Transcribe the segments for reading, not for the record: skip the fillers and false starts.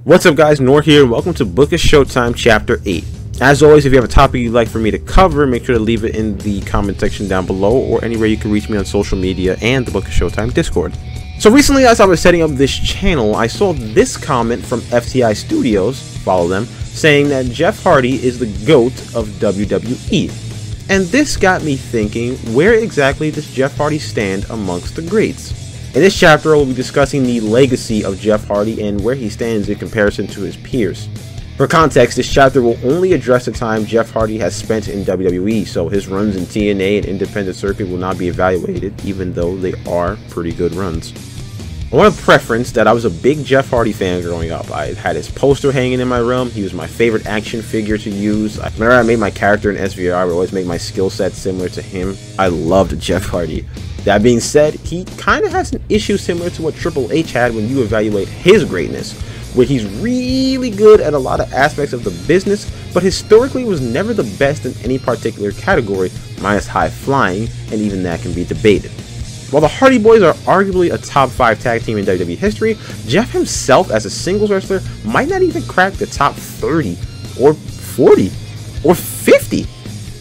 What's up guys, Nor here, and welcome to Book of Showtime Chapter 8. As always, if you have a topic you'd like for me to cover, make sure to leave it in the comment section down below, or anywhere you can reach me on social media and the Book of Showtime Discord. So recently, as I was setting up this channel, I saw this comment from FTI Studios, follow them, saying that Jeff Hardy is the GOAT of WWE. And this got me thinking, where exactly does Jeff Hardy stand amongst the greats? In this chapter, we'll be discussing the legacy of Jeff Hardy and where he stands in comparison to his peers. For context, this chapter will only address the time Jeff Hardy has spent in WWE, so his runs in TNA and independent circuit will not be evaluated, even though they are pretty good runs. I want to preference that I was a big Jeff Hardy fan growing up. I had his poster hanging in my room. He was my favorite action figure to use. Whenever I made my character in SVR, I would always make my skill set similar to him. I loved Jeff Hardy. That being said, he kind of has an issue similar to what Triple H had when you evaluate his greatness, where he's really good at a lot of aspects of the business, but historically was never the best in any particular category, minus high flying, and even that can be debated. While the Hardy Boys are arguably a top 5 tag team in WWE history, Jeff himself as a singles wrestler might not even crack the top 30, or 40, or 50.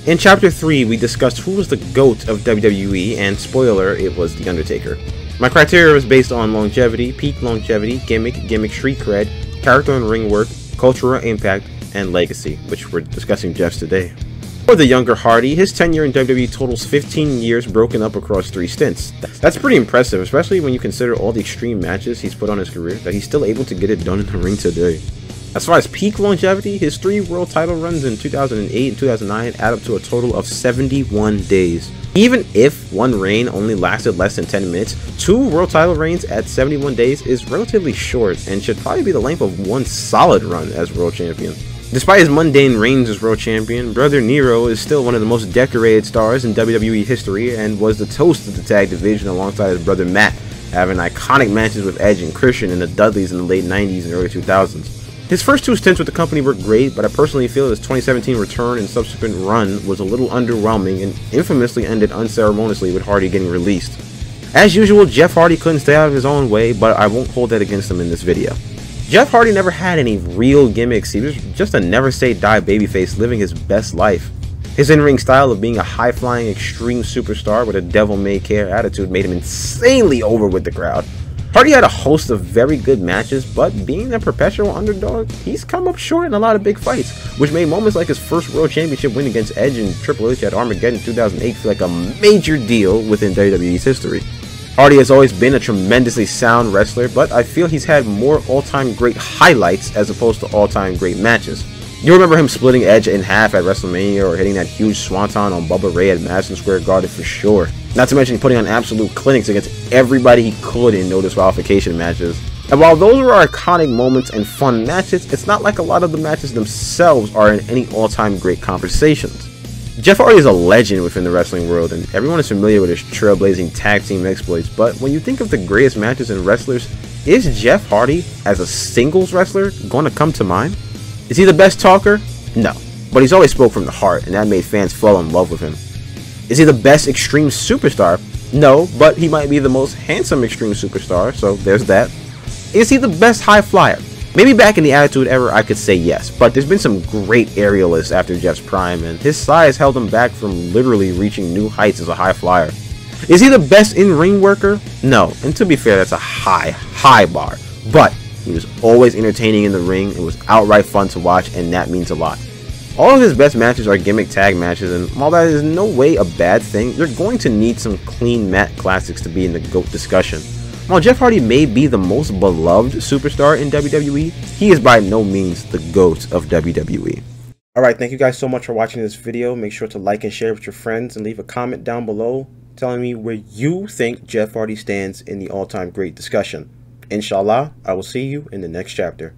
In Chapter 3, we discussed who was the GOAT of WWE, and spoiler, it was The Undertaker. My criteria was based on longevity, peak longevity, gimmick street cred, character and ring work, cultural impact, and legacy, which we're discussing Jeff's today. For the younger Hardy, his tenure in WWE totals 15 years broken up across 3 stints. That's pretty impressive, especially when you consider all the extreme matches he's put on his career, that he's still able to get it done in the ring today. As far as peak longevity, his 3 world title runs in 2008 and 2009 add up to a total of 71 days. Even if one reign only lasted less than 10 minutes, 2 world title reigns at 71 days is relatively short and should probably be the length of one solid run as world champion. Despite his mundane reigns as world champion, Brother Nero is still one of the most decorated stars in WWE history and was the toast of the tag division alongside his brother Matt, having iconic matches with Edge and Christian and the Dudleys in the late 90s and early 2000s. His first 2 stints with the company were great, but I personally feel his 2017 return and subsequent run was a little underwhelming and infamously ended unceremoniously with Hardy getting released. As usual, Jeff Hardy couldn't stay out of his own way, but I won't hold that against him in this video. Jeff Hardy never had any real gimmicks. He was just a never-say-die babyface living his best life. His in-ring style of being a high-flying extreme superstar with a devil-may-care attitude made him insanely over with the crowd. Hardy had a host of very good matches, but being a perpetual underdog, he's come up short in a lot of big fights, which made moments like his first World Championship win against Edge and Triple H at Armageddon in 2008 feel like a major deal within WWE's history. Hardy has always been a tremendously sound wrestler, but I feel he's had more all-time great highlights as opposed to all-time great matches. You remember him splitting Edge in half at WrestleMania or hitting that huge swanton on Bubba Ray at Madison Square Garden for sure. Not to mention putting on absolute clinics against everybody he could in no disqualification matches. And while those were iconic moments and fun matches, it's not like a lot of the matches themselves are in any all-time great conversations. Jeff Hardy is a legend within the wrestling world, and everyone is familiar with his trailblazing tag team exploits, but when you think of the greatest matches and wrestlers, is Jeff Hardy as a singles wrestler going to come to mind? Is he the best talker? No, but he's always spoke from the heart, and that made fans fall in love with him. Is he the best extreme superstar? No, but he might be the most handsome extreme superstar, so there's that. Is he the best high flyer? Maybe back in the Attitude Era I could say yes, but there's been some great aerialists after Jeff's prime, and his size held him back from literally reaching new heights as a high flyer. Is he the best in-ring worker? No, and to be fair, that's a high bar, but he was always entertaining in the ring, it was outright fun to watch, and that means a lot. All of his best matches are gimmick tag matches, and while that is no way a bad thing, you're going to need some clean mat classics to be in the GOAT discussion. While Jeff Hardy may be the most beloved superstar in WWE, he is by no means the GOAT of WWE. Alright, thank you guys so much for watching this video. Make sure to like and share with your friends, and leave a comment down below telling me where you think Jeff Hardy stands in the all-time great discussion. Inshallah, I will see you in the next chapter.